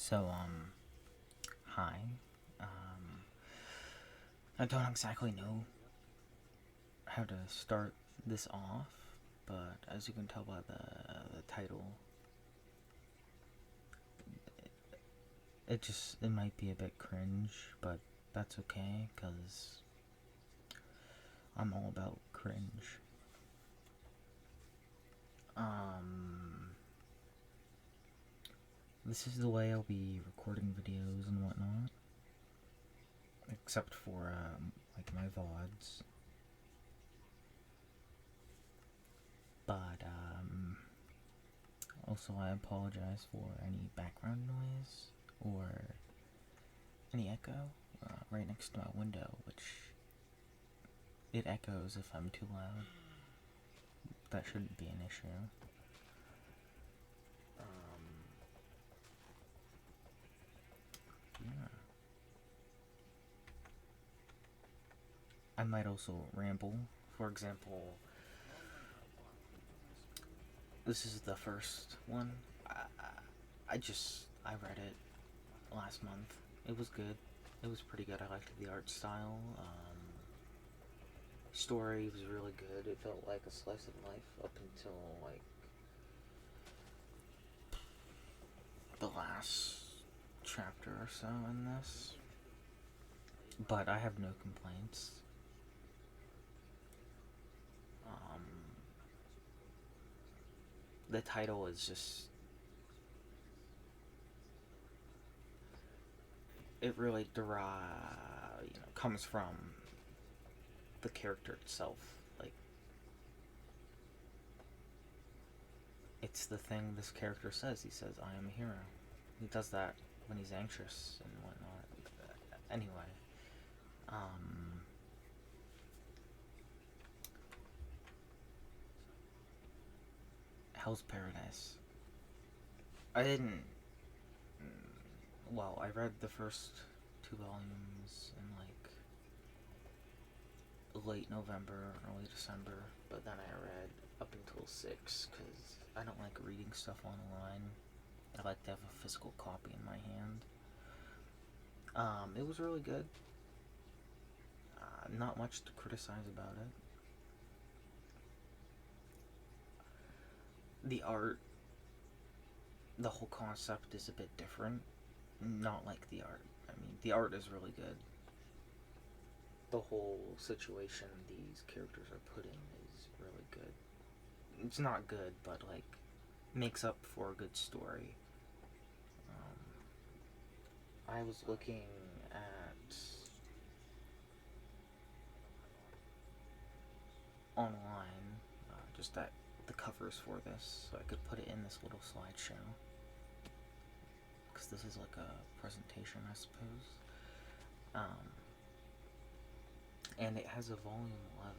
So, hi. Um, I don't exactly know how to start this off, but as you can tell by the title, it might be a bit cringe, but that's okay, because I'm all about cringe. This is the way I'll be recording videos and whatnot, except for, like my VODs. But, also I apologize for any background noise or any echo right next to my window, which it echoes if I'm too loud. That shouldn't be an issue. Yeah. I might also ramble. For example, this is the first one. I read it last month. It was good. It was pretty good. I liked the art style. Story was really good. It felt like a slice of life up until like the last chapter or so in this. But I have no complaints. The title is just, it really comes from the character itself. Like, it's the thing this character says. He says, "I am a hero." He does that when he's anxious and whatnot. Anyway, Hell's Paradise. I didn't. Well, I read the first two volumes in like late November, early December, but then I read up until 6 because I don't like reading stuff online. I like to have a physical copy in my hand. It was really good. Not much to criticize about it. The art, the whole concept is a bit different. Not like the art. I mean, the art is really good. The whole situation these characters are put in is really good. It's not good, but like makes up for a good story. I was looking at online, just at the covers for this, so I could put it in this little slideshow. Because this is like a presentation, I suppose. And it has a volume 11.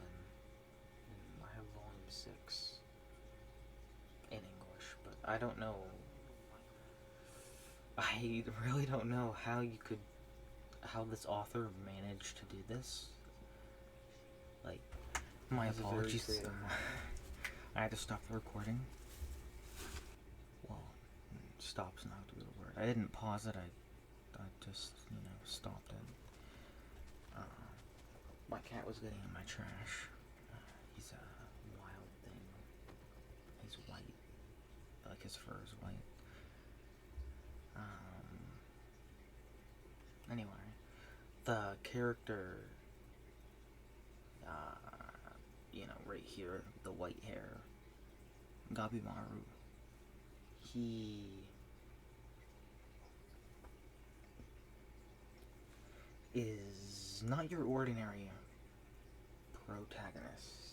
And I have volume 6 in English, but I don't know. I really don't know how this author managed to do this. Like, my apologies. I had to stop the recording. Well, stop's not a good word. I didn't pause it. I just, stopped it. My cat was getting in my trash. He's a wild thing. He's white. Like, his fur is white. Anyway, the character, right here, the white hair, Gabimaru, he is not your ordinary protagonist.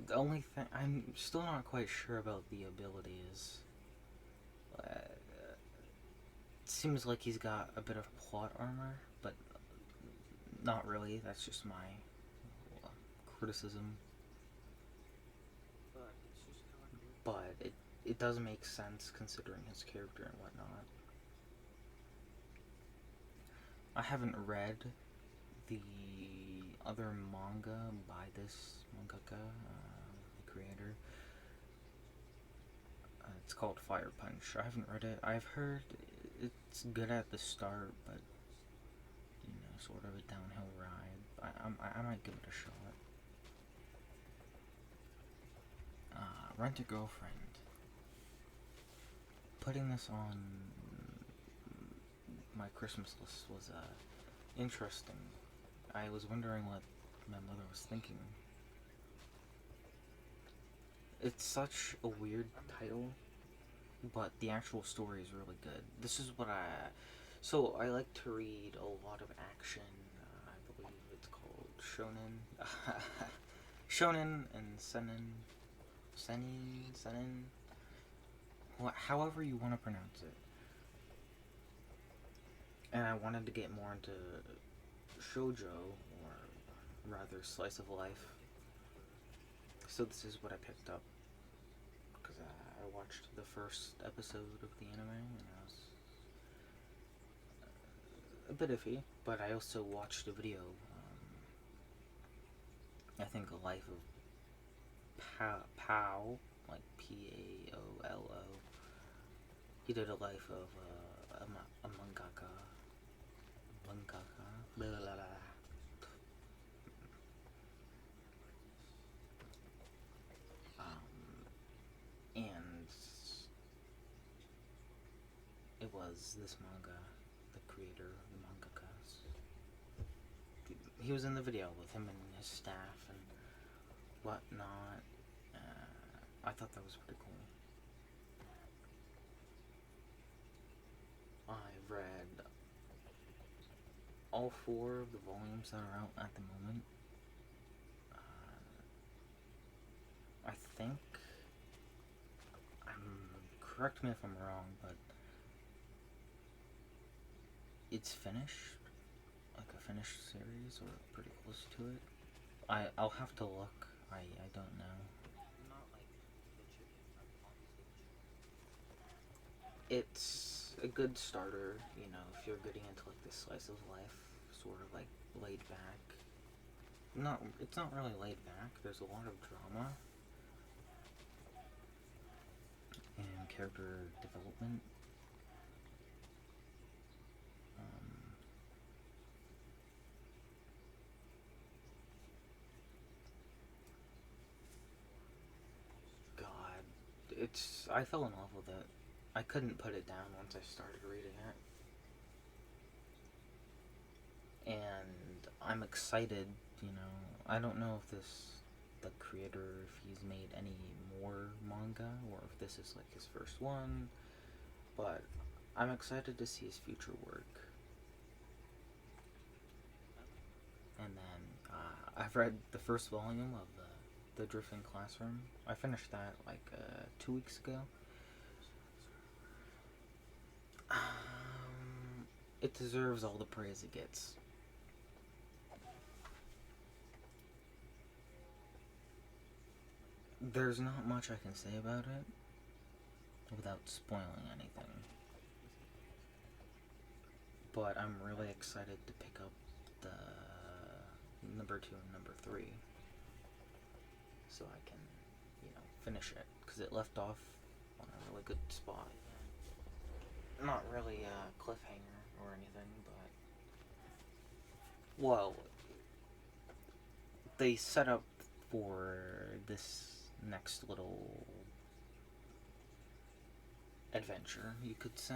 The only thing, I'm still not quite sure about the abilities. It seems like he's got a bit of plot armor, but not really. That's just my criticism. But it does make sense considering his character and whatnot. I haven't read the other manga by this mangaka, the creator. It's called Fire Punch. I haven't read it. I've heard it's good at the start, but sort of a downhill ride. I might give it a shot. Rent a Girlfriend. Putting this on my Christmas list was interesting. I was wondering what my mother was thinking. It's such a weird title, but the actual story is really good. This is what So I like to read a lot of action. I believe it's called shonen. Shonen and seinen. Seinen. However you want to pronounce it. And I wanted to get more into shoujo, or rather slice of life. So this is what I picked up. Because I watched the first episode of the anime, and I was a bit iffy, but I also watched a video, I think A Life of Pao, like Paolo. He did a life of a mangaka, blah, blah, blah. And it was this manga, the creator, the mangaka. He was in the video with him and his staff and whatnot. I thought that was pretty cool. I've read all 4 of the volumes that are out at the moment. I think, correct me if I'm wrong, but it's finished, like a finished series, or pretty close to it. I'll have to look. I don't know. It's a good starter, if you're getting into like this slice of life, sort of like laid back. It's not really laid back. There's a lot of drama and character development. I fell in love with it. I couldn't put it down once I started reading it. And I'm excited, I don't know if the creator, if he's made any more manga, or if this is like his first one, but I'm excited to see his future work. And then, I've read the first volume of the Drifting Classroom. I finished that like 2 weeks ago. It deserves all the praise it gets. There's not much I can say about it without spoiling anything. But I'm really excited to pick up the number 2 and number 3. So I can, finish it. Because it left off on a really good spot. Not really a cliffhanger or anything, but... Well, they set up for this next little adventure, you could say.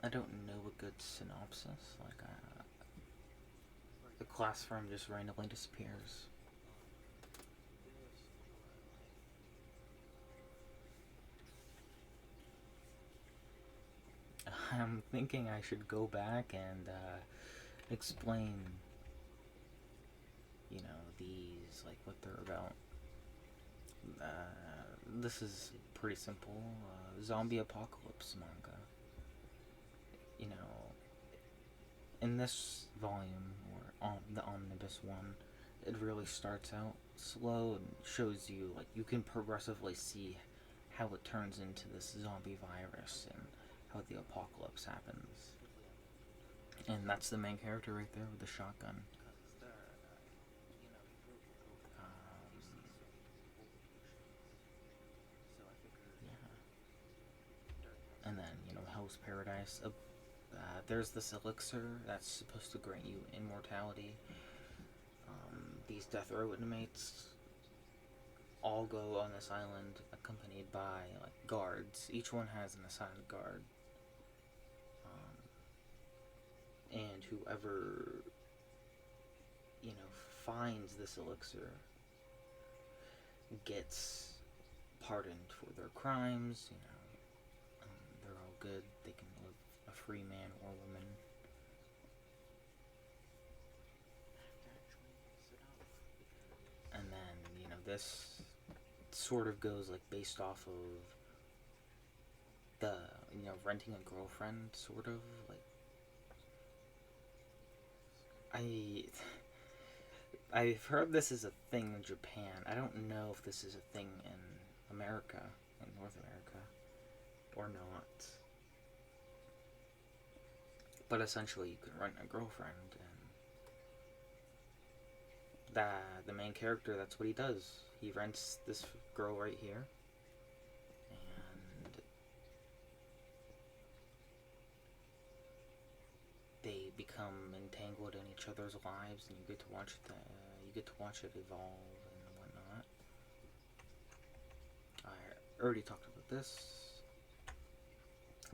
I don't know a good synopsis. Like, the classroom just randomly disappears. I'm thinking I should go back and explain, these, like, what they're about. This is pretty simple. Zombie apocalypse manga. In this volume, or the omnibus one, it really starts out slow and shows you, like, you can progressively see how it turns into this zombie virus and how the apocalypse happens. And that's the main character right there with the shotgun. Yeah. And then, Hell's Paradise. There's this elixir that's supposed to grant you immortality. These death row inmates all go on this island accompanied by, like, guards. Each one has an assigned guard. And whoever, finds this elixir gets pardoned for their crimes. They're all good. They can live a free man or woman. And then, this sort of goes, like, based off of the, renting a girlfriend, sort of. Like, I've heard this is a thing in Japan. I don't know if this is a thing in America, in North America, or not. But essentially, you can rent a girlfriend, and the main character, that's what he does. He rents this girl right here, and they become entangled in each other's lives, and you get to watch it evolve and whatnot. I already talked about this.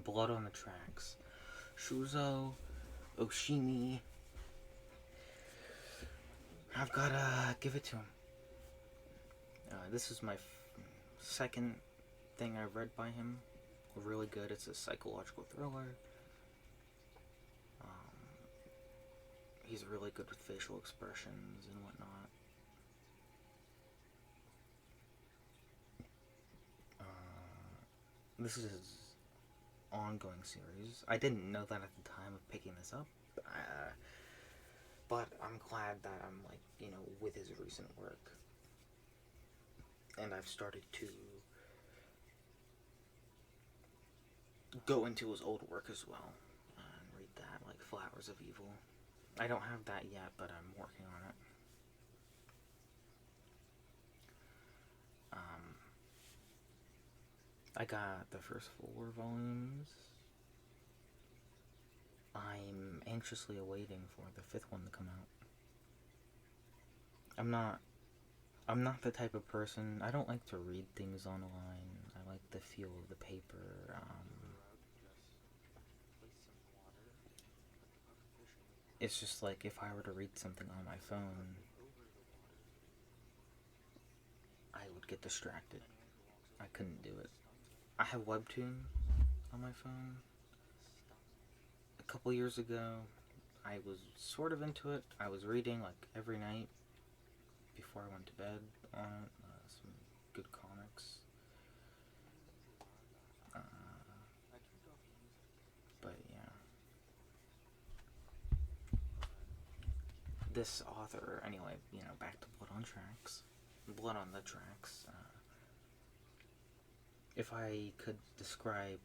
Blood on the Tracks. Shuzo Oshimi. I've gotta give it to him. This is my second thing I read by him. Really good. It's a psychological thriller. He's really good with facial expressions and whatnot. This is his ongoing series. I didn't know that at the time of picking this up. But I'm glad that I'm, like, with his recent work. And I've started to go into his old work as well. And read that, like Flowers of Evil. I don't have that yet, but I'm working on it. I got the first 4 volumes. I'm anxiously awaiting for the 5th one to come out. I'm not the type of person. I don't like to read things online. I like the feel of the paper. It's just like if I were to read something on my phone, I would get distracted. I couldn't do it. I have Webtoon on my phone. A couple years ago, I was sort of into it. I was reading, like, every night before I went to bed on it. Some good comics. But yeah. This author, anyway, back to Blood on Tracks. Blood on the Tracks. If I could describe,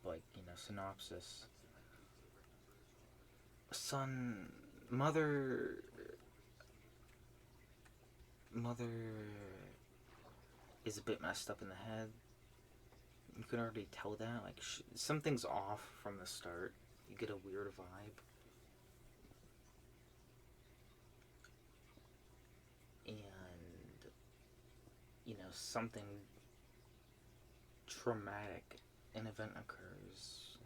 like, synopsis. Mother is a bit messed up in the head. You can already tell that. Like, something's off from the start. You get a weird vibe. And, something traumatic, an event occurs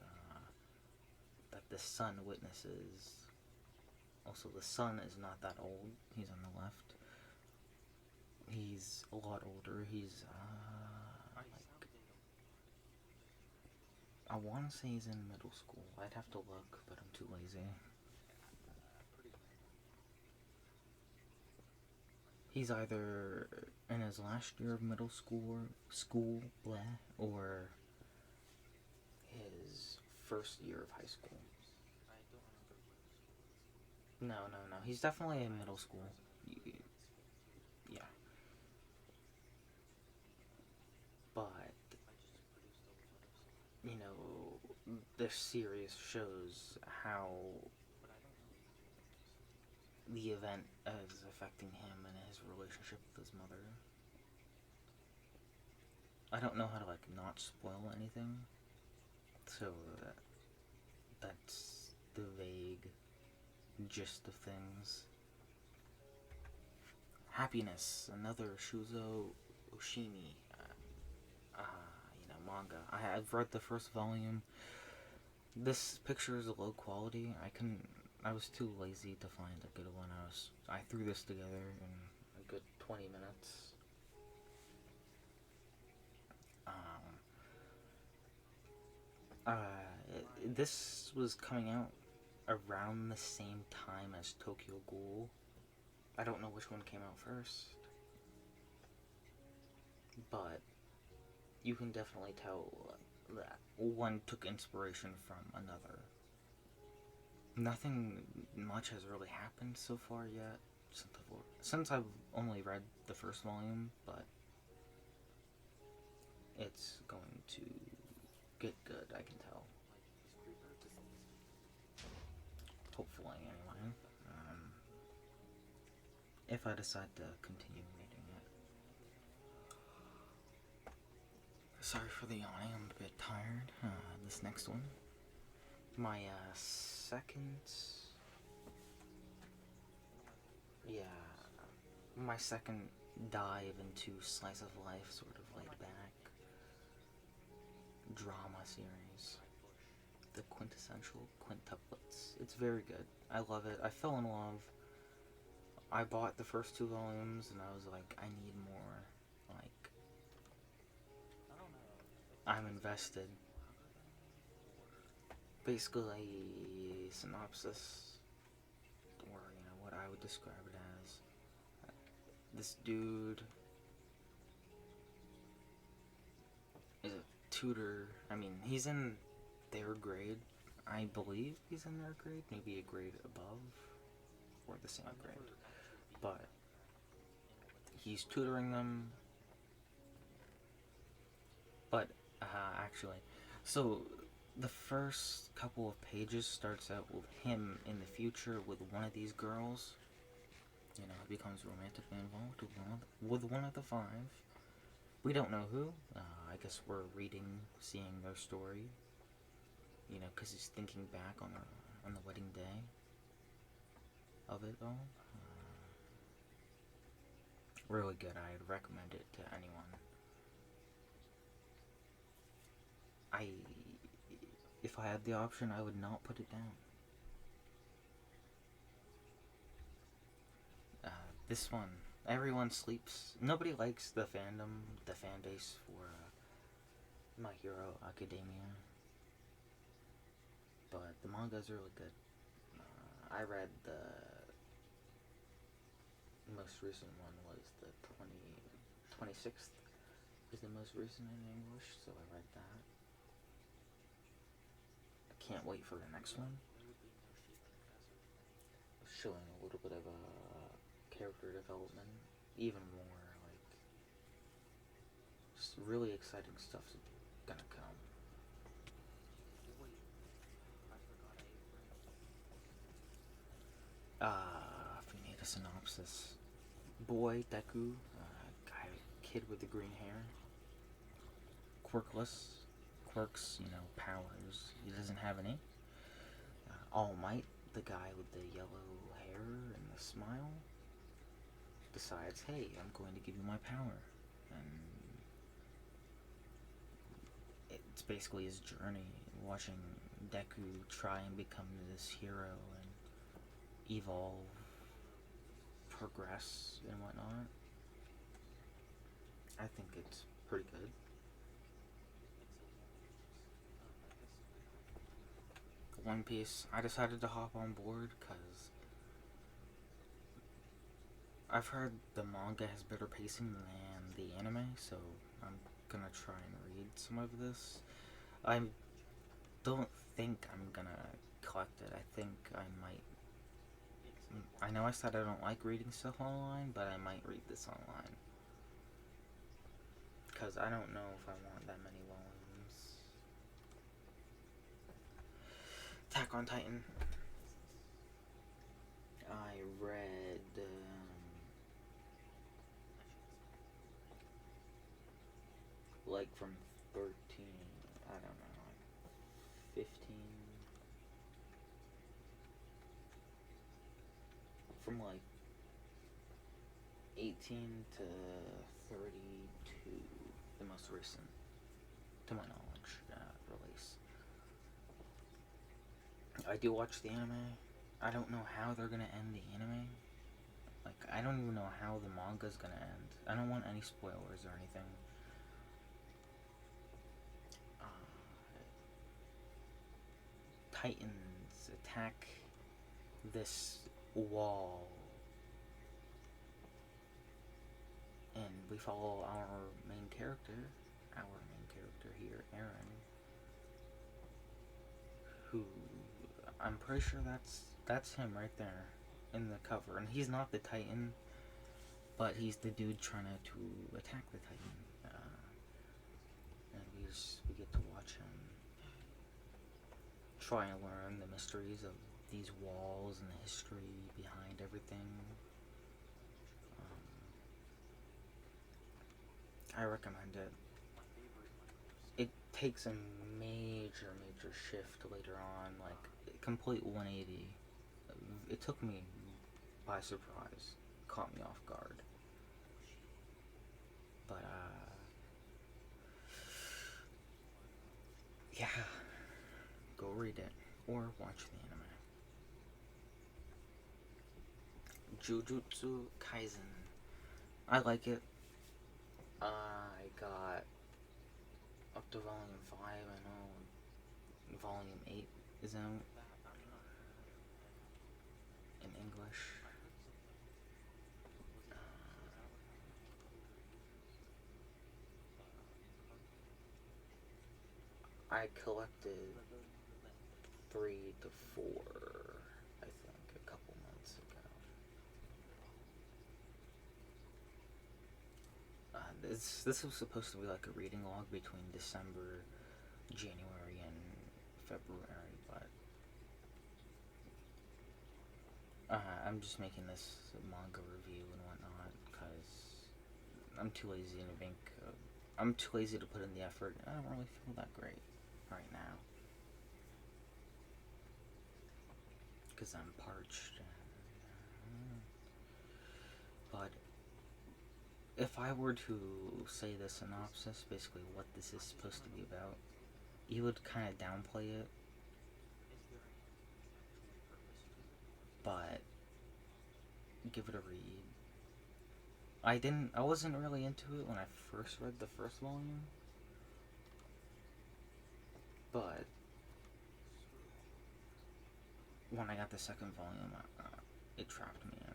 that the son witnesses. Also, the son is not that old. He's on the left. He's a lot older. He's, like, I want to say he's in middle school. I'd have to look, but I'm too lazy. He's either in his last year of middle school, or his first year of high school. No. He's definitely in middle school. Yeah. you know, this series shows how the event is affecting him and his relationship with his mother. I don't know how to, like, not spoil anything, so that's the vague gist of things. Happiness, another Shuzo Oshimi, manga. I've read the first volume. This picture is low quality. I was too lazy to find a good one. I threw this together in a good 20 minutes. This was coming out around the same time as Tokyo Ghoul. I don't know which one came out first, but you can definitely tell that one took inspiration from another. Nothing much has really happened so far yet since I've only read the first volume, but it's going to get good, I can tell. Hopefully, anyway. If I decide to continue reading it. Sorry for the yawning, I'm a bit tired. This next one. My second dive into slice of life, sort of laid back drama series. The quintessential quintuplets. It's very good. I love it. I fell in love. I bought the first 2 volumes and I was like, I need more. Like, I'm invested. Basically, synopsis, or what I would describe it as. This dude is a tutor. I mean, he's in their grade. I believe he's in their grade, maybe a grade above, or the same grade. But he's tutoring them. But, actually, so the first couple of pages starts out with him in the future with one of these girls. He becomes romantically involved with one of the 5. We don't know who. I guess we're seeing their story. Because he's thinking back on the wedding day of it all. Really good. I'd recommend it to anyone. If I had the option, I would not put it down. This one, everyone sleeps. Nobody likes the fan base for My Hero Academia, but the manga is really good. I read the most recent one was the 26th is the most recent in English, so I read that. I can't wait for the next one. Showing a little bit of a character development, even more, like, just really exciting stuff's gonna come. If we need a synopsis, boy Deku, kid with the green hair, quirks, powers. He doesn't have any. All Might, the guy with the yellow hair and the smile, decides, hey, I'm going to give you my power. And it's basically his journey, watching Deku try and become this hero and evolve, progress, and whatnot. I think it's pretty good. One Piece, I decided to hop on board because I've heard the manga has better pacing than the anime, so I'm gonna try and read some of this. I don't think I'm gonna collect it. I think I might. I know I said I don't like reading stuff online, but I might read this online. Because I don't know if I want that many volumes. on Titan. I read like from 13, I don't know, like 15, from like 18 to 32, the most recent, to my knowledge, release. I do watch the anime. I don't know how they're gonna end the anime. Like, I don't even know how the manga's gonna end. I don't want any spoilers or anything. Titans attack this wall, and we follow our main character here, Aaron, who, I'm pretty sure that's him right there in the cover, and he's not the Titan, but he's the dude trying to attack the Titan, and we get to watch him try and learn the mysteries of these walls and the history behind everything. I recommend it. It takes a major shift later on, like a complete 180. It took me by surprise, caught me off guard. But yeah, go read it or watch the anime. Jujutsu Kaisen. I like it. I got up to volume 5. I know volume 8 is out in English. I collected 3 to 4, I think, a couple months ago. This was supposed to be like a reading log between December, January, and February, but I'm just making this manga review and whatnot because I'm too lazy to make. I'm too lazy to put in the effort. I don't really feel that great right now because I'm parched. But if I were to say the synopsis, basically what this is supposed to be about, you would kind of downplay it, but give it a read. I wasn't really into it when I first read the first volume, but when I got the second volume, it trapped me in.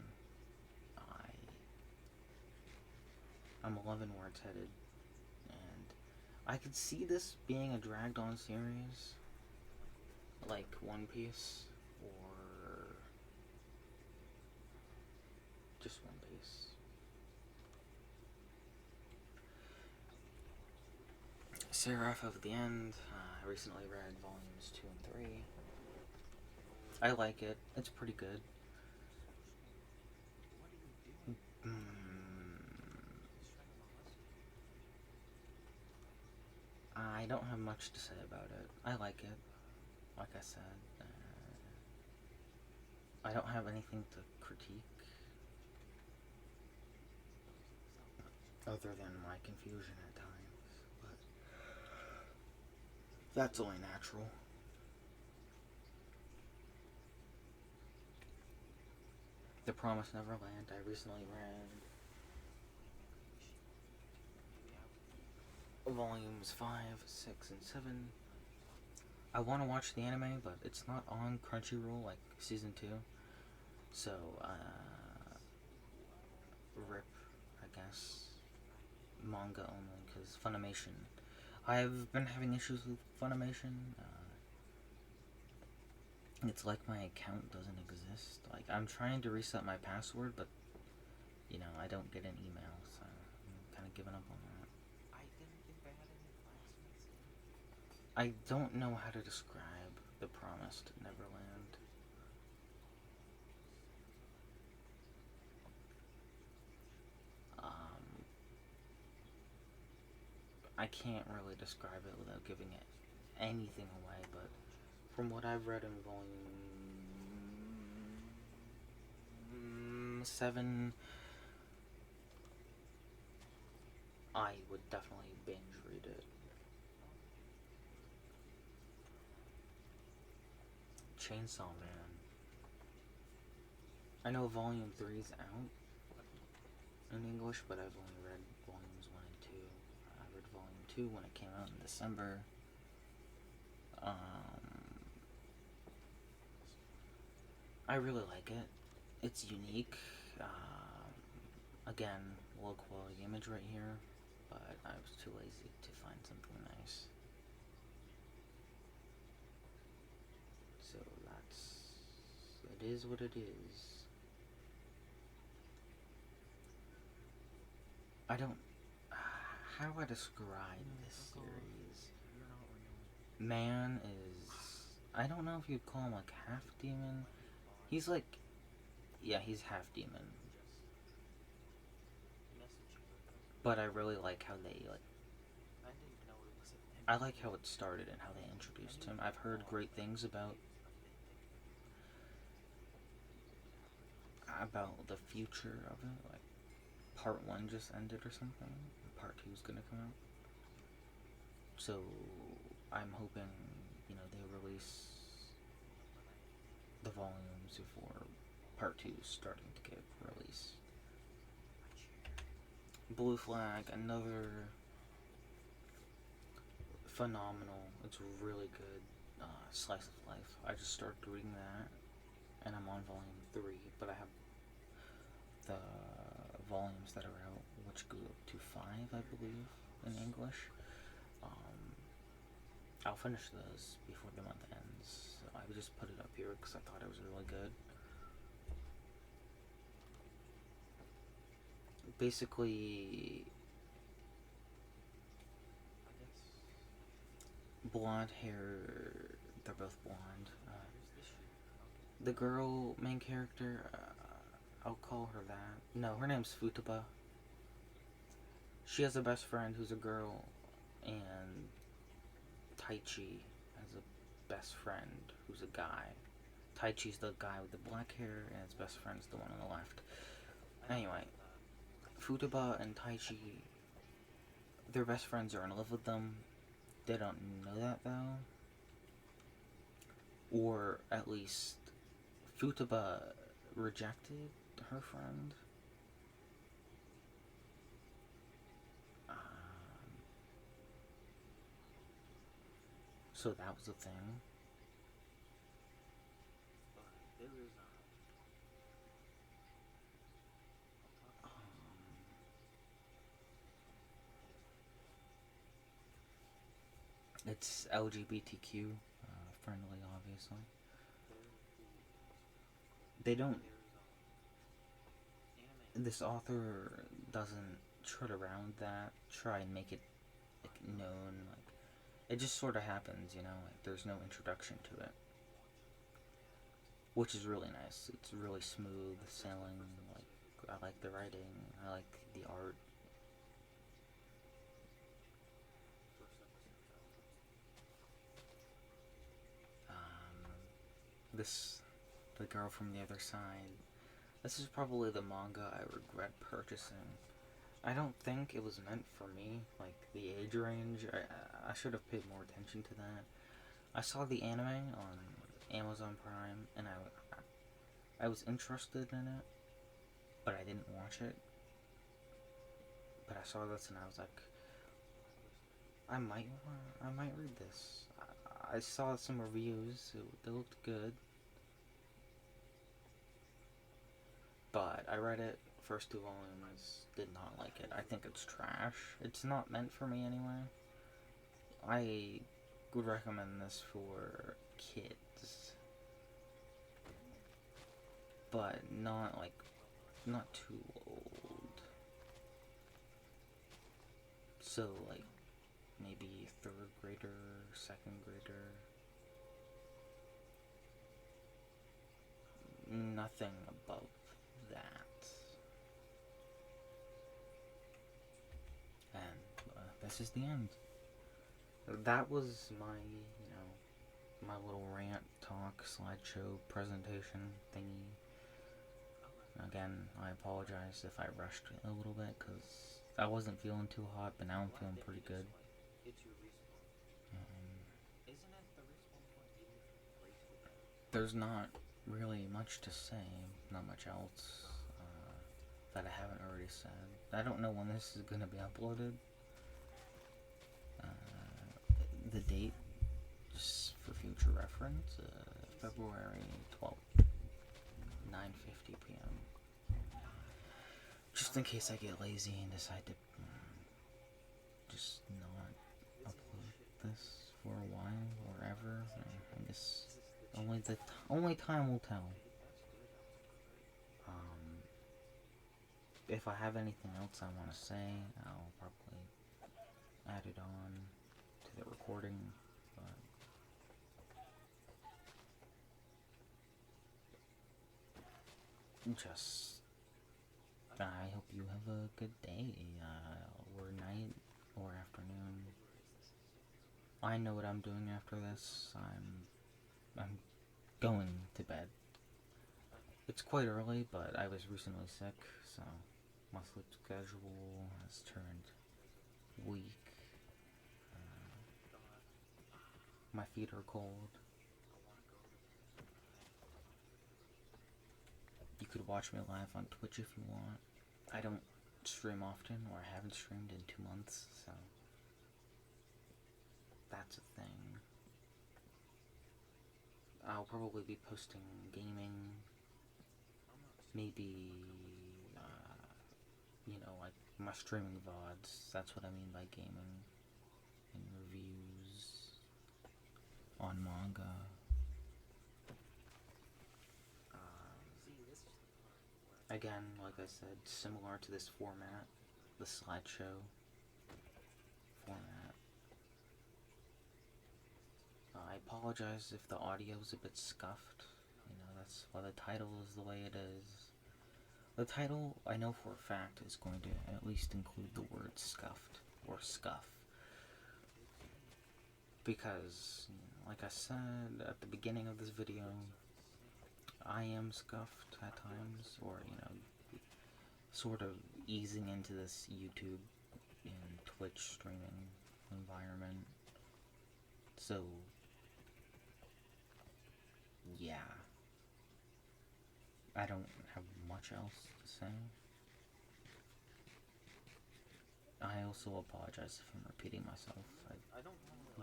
I'm 11 where it's headed, and I could see this being a dragged on series, like One Piece, or just One Piece. Seraph of the End, I recently read volumes 2 and 3. I like it, it's pretty good. I don't have much to say about it. I like it, like I said. I don't have anything to critique other than my confusion at times, but that's only natural. The Promised Neverland, I recently read volumes 5, 6, and 7. I want to watch the anime, but it's not on Crunchyroll like season 2. So, rip, I guess. Manga only, because Funimation. I've been having issues with Funimation. It's like my account doesn't exist. Like, I'm trying to reset my password, but, you know, I don't get an email, so I'm kind of giving up on that. I don't know how to describe The Promised Neverland. I can't really describe it without giving it anything away, but from what I've read in volume 7, I would definitely binge read it. Chainsaw Man. I know volume 3 is out in English, but I've only read volumes 1 and 2. I read volume 2 when it came out in December. I really like it. It's unique. Again, low quality image right here, but I was too lazy to find something nice. So it is what it is. I don't, how do I describe this series? Man is, I don't know if you'd call him like half demon. He's like, yeah, he's half demon. But I really like how they, like, I like how it started and how they introduced him. I've heard great things about the future of it. Like, part 1 just ended or something. Part 2 is gonna come out. So, I'm hoping, they release the volumes before part 2 is starting to get released. Blue Flag, another phenomenal, it's really good slice of life. I just started reading that, and I'm on volume 3, but I have the volumes that are out, which go up to 5, I believe, in English. I'll finish those before the month ends. So I would just put it up here because I thought it was really good. Basically, blonde hair, they're both blonde. The girl, main character, I'll call her that. No, her name's Futaba. She has a best friend who's a girl, and Taichi has a best friend who's a guy. Taichi's the guy with the black hair, and his best friend's the one on the left. Anyway, Futaba and Taichi, their best friends are in love with them. They don't know that, though. Or, at least, Futaba rejected her friend. So that was a thing. It's LGBTQ friendly, obviously. They don't. This author doesn't tread around that. Try and make it known. Like, it just sort of happens, Like, there's no introduction to it, which is really nice. It's really smooth sailing. Like, I like the writing. I like the art. The Girl from the Other Side. This is probably the manga I regret purchasing. I don't think it was meant for me, like the age range. I should have paid more attention to that. I saw the anime on Amazon Prime, and I was interested in it, but I didn't watch it. But I saw this, and I was like, I might read this. I saw some reviews; they looked good. But I read it, first 2 volumes, did not like it. I think it's trash. It's not meant for me anyway. I would recommend this for kids. But not too old. So, like, maybe 3rd grader, 2nd grader. nothing above that. And this is the end. That was my, my little rant, talk, slideshow, presentation thingy. Again, I apologize if I rushed a little bit, because I wasn't feeling too hot, but now I'm feeling pretty good. There's not really much to say, not much else that I haven't already said. I don't know when this is going to be uploaded. The date, just for future reference, February 12th, 9:50 p.m. Just in case I get lazy and decide to just not upload this for a while or ever. I guess only time will tell. If I have anything else I want to say, I'll probably add it on to the recording. But just, I hope you have a good day, or night, or afternoon. I know what I'm doing after this. I'm going to bed. It's quite early, but I was recently sick, so my sleep schedule has turned weak. My feet are cold. You could watch me live on Twitch if you want. I don't stream often, or I haven't streamed in 2 months, so that's a thing. I'll probably be posting gaming, maybe, like my streaming VODs, that's what I mean by gaming, and reviews on Manga. Again, like I said, similar to this format, the slideshow format. I apologize if the audio is a bit scuffed. That's why the title is the way it is. The title, I know for a fact, is going to at least include the word scuffed or scuff. Because, like I said at the beginning of this video, I am scuffed at times, or, sort of easing into this YouTube and Twitch streaming environment. So, yeah. I don't have much else to say. I also apologize if I'm repeating myself.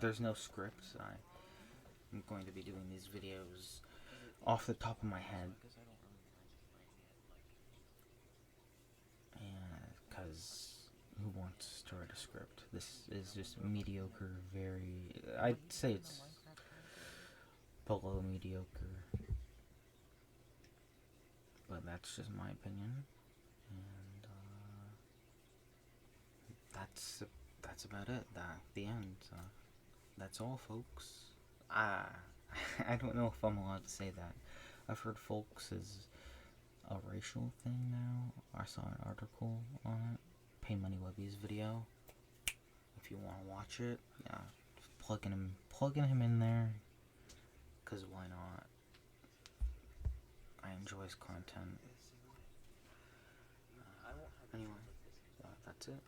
There's no script. I'm going to be doing these videos off the top of my head. And because who wants to write a script? This is just mediocre, I'd say it's below mediocre. But that's just my opinion. And that's about it. The end. That's all, folks. I don't know if I'm allowed to say that. I've heard folks is a racial thing now. I saw an article on it. Pay Money Webby's video. If you want to watch it, yeah, just plugging him in there. 'Cause why not? I enjoy his content. Anyway, that's it.